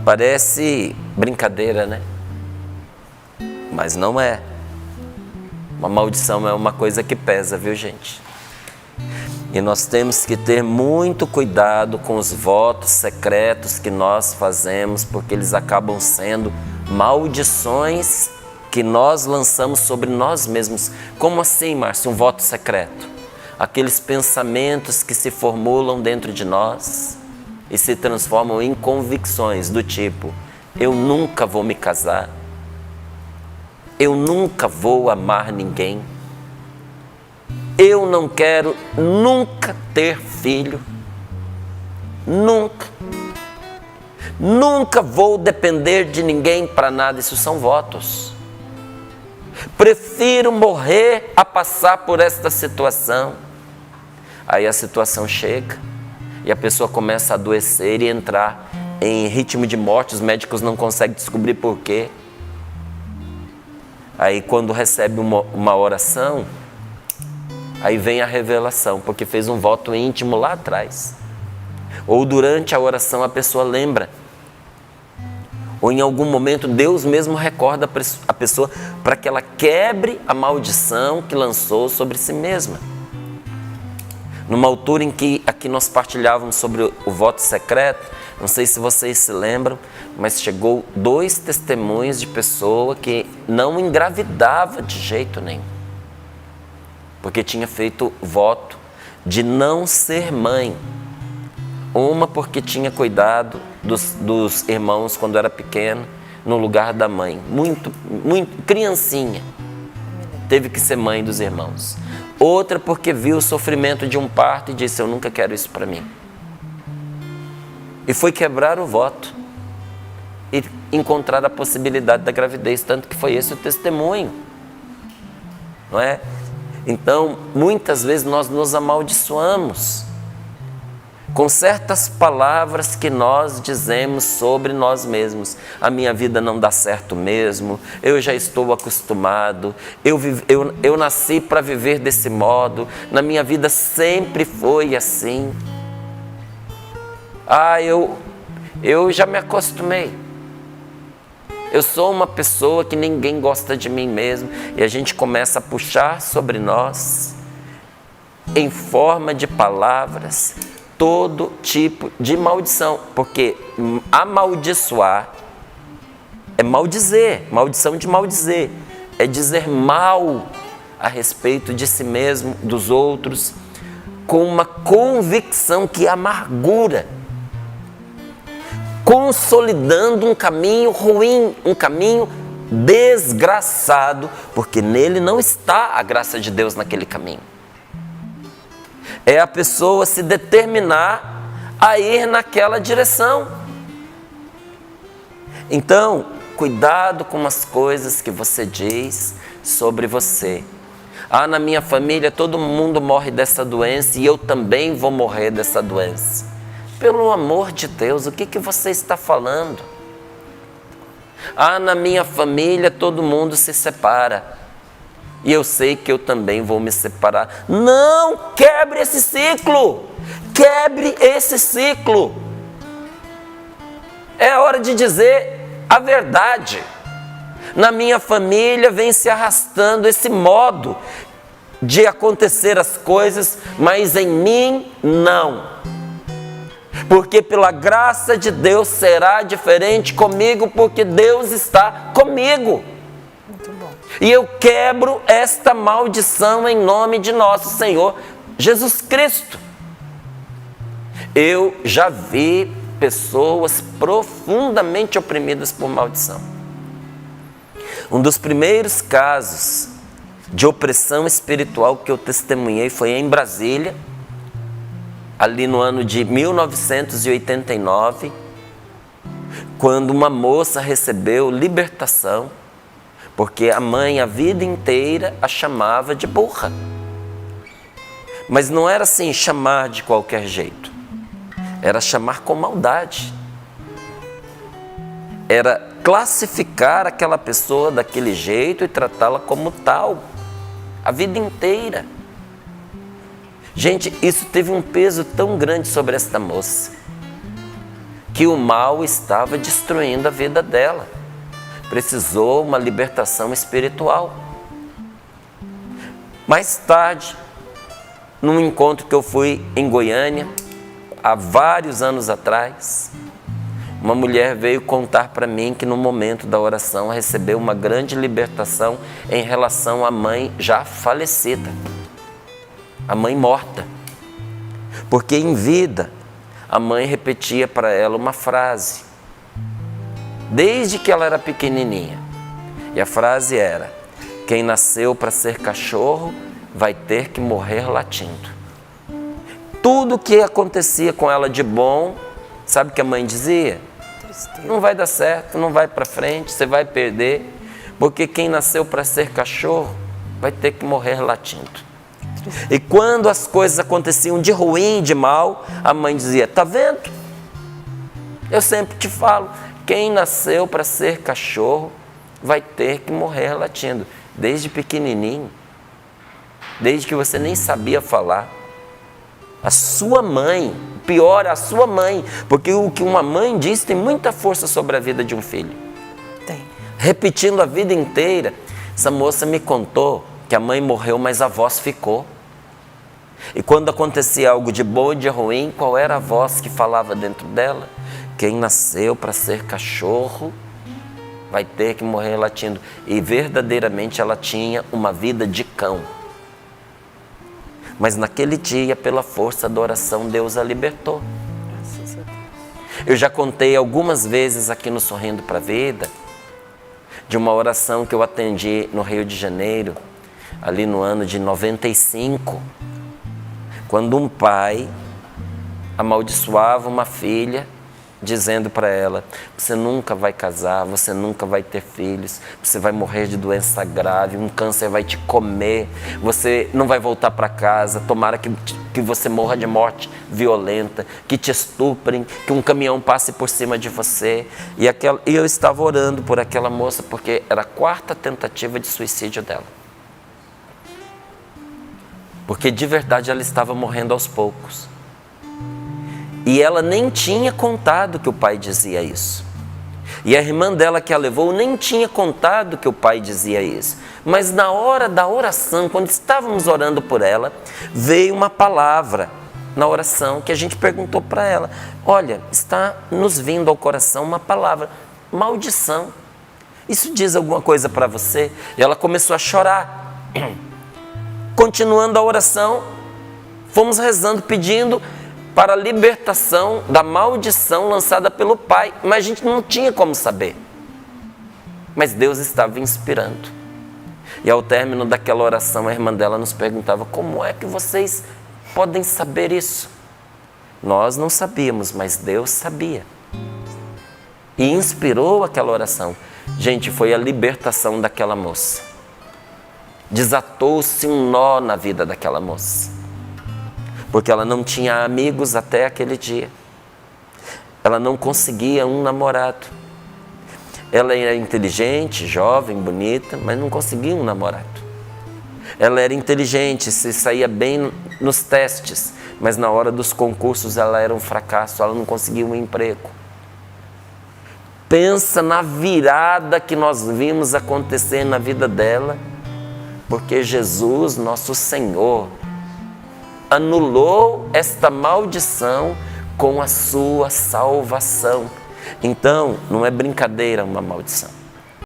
Parece brincadeira, né? Mas não é. Uma maldição é uma coisa que pesa, viu, gente? E nós temos que ter muito cuidado com os votos secretos que nós fazemos, porque eles acabam sendo maldições que nós lançamos sobre nós mesmos. Como assim, Márcio, um voto secreto? Aqueles pensamentos que se formulam dentro de nós e se transformam em convicções do tipo: eu nunca vou me casar, eu nunca vou amar ninguém, eu não quero nunca ter filho, nunca vou depender de ninguém para nada. Isso são votos. Prefiro morrer a passar por esta situação. Aí a situação chega e a pessoa começa a adoecer e entrar em ritmo de morte. Os médicos não conseguem descobrir por quê. Aí quando recebe uma oração, aí vem a revelação, porque fez um voto íntimo lá atrás. Ou durante a oração a pessoa lembra. Ou em algum momento Deus mesmo recorda a pessoa para que ela quebre a maldição que lançou sobre si mesma. Numa altura em que aqui nós partilhávamos sobre o voto secreto, não sei se vocês se lembram, mas chegou 2 testemunhos de pessoa que não engravidava de jeito nenhum, porque tinha feito voto de não ser mãe. Uma porque tinha cuidado dos irmãos quando era pequeno, no lugar da mãe, muito criancinha, teve que ser mãe dos irmãos. Outra porque viu o sofrimento de um parto e disse: eu nunca quero isso para mim. E foi quebrar o voto e encontrar a possibilidade da gravidez, tanto que foi esse o testemunho, não é? Então, muitas vezes nós nos amaldiçoamos com certas palavras que nós dizemos sobre nós mesmos. A minha vida não dá certo mesmo, eu já estou acostumado, eu nasci para viver desse modo, na minha vida sempre foi assim. Eu já me acostumei. Eu sou uma pessoa que ninguém gosta de mim mesmo. E a gente começa a puxar sobre nós, em forma de palavras, todo tipo de maldição. Porque amaldiçoar é maldizer, maldição de maldizer. É dizer mal a respeito de si mesmo, dos outros, com uma convicção que é amargura, consolidando um caminho ruim, um caminho desgraçado, porque nele não está a graça de Deus naquele caminho. É a pessoa se determinar a ir naquela direção. Então, cuidado com as coisas que você diz sobre você. Na minha família todo mundo morre dessa doença e eu também vou morrer dessa doença. Pelo amor de Deus, o que você está falando? Na minha família todo mundo se separa e eu sei que eu também vou me separar. Não, quebre esse ciclo, quebre esse ciclo. É hora de dizer a verdade. Na minha família vem se arrastando esse modo de acontecer as coisas, mas em mim não. Porque pela graça de Deus será diferente comigo, porque Deus está comigo. Muito bom. E eu quebro esta maldição em nome de nosso Senhor Jesus Cristo. Eu já vi pessoas profundamente oprimidas por maldição. Um dos primeiros casos de opressão espiritual que eu testemunhei foi em Brasília, ali no ano de 1989, quando uma moça recebeu libertação, porque a mãe a vida inteira a chamava de burra. Mas não era assim chamar de qualquer jeito, era chamar com maldade, era classificar aquela pessoa daquele jeito e tratá-la como tal, a vida inteira. Gente, isso teve um peso tão grande sobre esta moça, que o mal estava destruindo a vida dela. Precisou uma libertação espiritual. Mais tarde, num encontro que eu fui em Goiânia, há vários anos atrás, uma mulher veio contar para mim que no momento da oração recebeu uma grande libertação em relação à mãe já falecida, a mãe morta. Porque em vida, a mãe repetia para ela uma frase, desde que ela era pequenininha. E a frase era: quem nasceu para ser cachorro vai ter que morrer latindo. Tudo que acontecia com ela de bom, sabe o que a mãe dizia? Não vai dar certo, não vai para frente, você vai perder, porque quem nasceu para ser cachorro vai ter que morrer latindo. E quando as coisas aconteciam de ruim, de mal, a mãe dizia: tá vendo? Eu sempre te falo, quem nasceu para ser cachorro vai ter que morrer latindo. Desde pequenininho, desde que você nem sabia falar. A sua mãe, pior, a sua mãe, porque o que uma mãe diz tem muita força sobre a vida de um filho. Tem. Repetindo a vida inteira. Essa moça me contou que a mãe morreu, mas a voz ficou. E quando acontecia algo de bom e de ruim, qual era a voz que falava dentro dela? Quem nasceu para ser cachorro vai ter que morrer latindo. E verdadeiramente ela tinha uma vida de cão. Mas naquele dia, pela força da oração, Deus a libertou. Graças a Deus. Eu já contei algumas vezes aqui no Sorrindo para a Vida de uma oração que eu atendi no Rio de Janeiro, ali no ano de 95, quando um pai amaldiçoava uma filha, dizendo para ela: você nunca vai casar, você nunca vai ter filhos, você vai morrer de doença grave, um câncer vai te comer, você não vai voltar para casa, tomara que você morra de morte violenta, que te estuprem, que um caminhão passe por cima de você. E eu estava orando por aquela moça, porque era a 4ª tentativa de suicídio dela. Porque de verdade ela estava morrendo aos poucos. E ela nem tinha contado que o pai dizia isso. E a irmã dela que a levou nem tinha contado que o pai dizia isso. Mas na hora da oração, quando estávamos orando por ela, veio uma palavra na oração que a gente perguntou para ela: olha, está nos vindo ao coração uma palavra, maldição. Isso diz alguma coisa para você? E ela começou a chorar. Continuando a oração, fomos rezando, pedindo para a libertação da maldição lançada pelo pai, mas a gente não tinha como saber. Mas Deus estava inspirando. E ao término daquela oração, a irmã dela nos perguntava: como é que vocês podem saber isso? Nós não sabíamos, mas Deus sabia. E inspirou aquela oração. Gente, foi a libertação daquela moça. Desatou-se um nó na vida daquela moça. Porque ela não tinha amigos até aquele dia. Ela não conseguia um namorado. Ela era inteligente, jovem, bonita, mas não conseguia um namorado. Ela era inteligente, se saía bem nos testes, mas na hora dos concursos ela era um fracasso, ela não conseguia um emprego. Pensa na virada que nós vimos acontecer na vida dela, porque Jesus, nosso Senhor, anulou esta maldição com a sua salvação. Então, não é brincadeira uma maldição.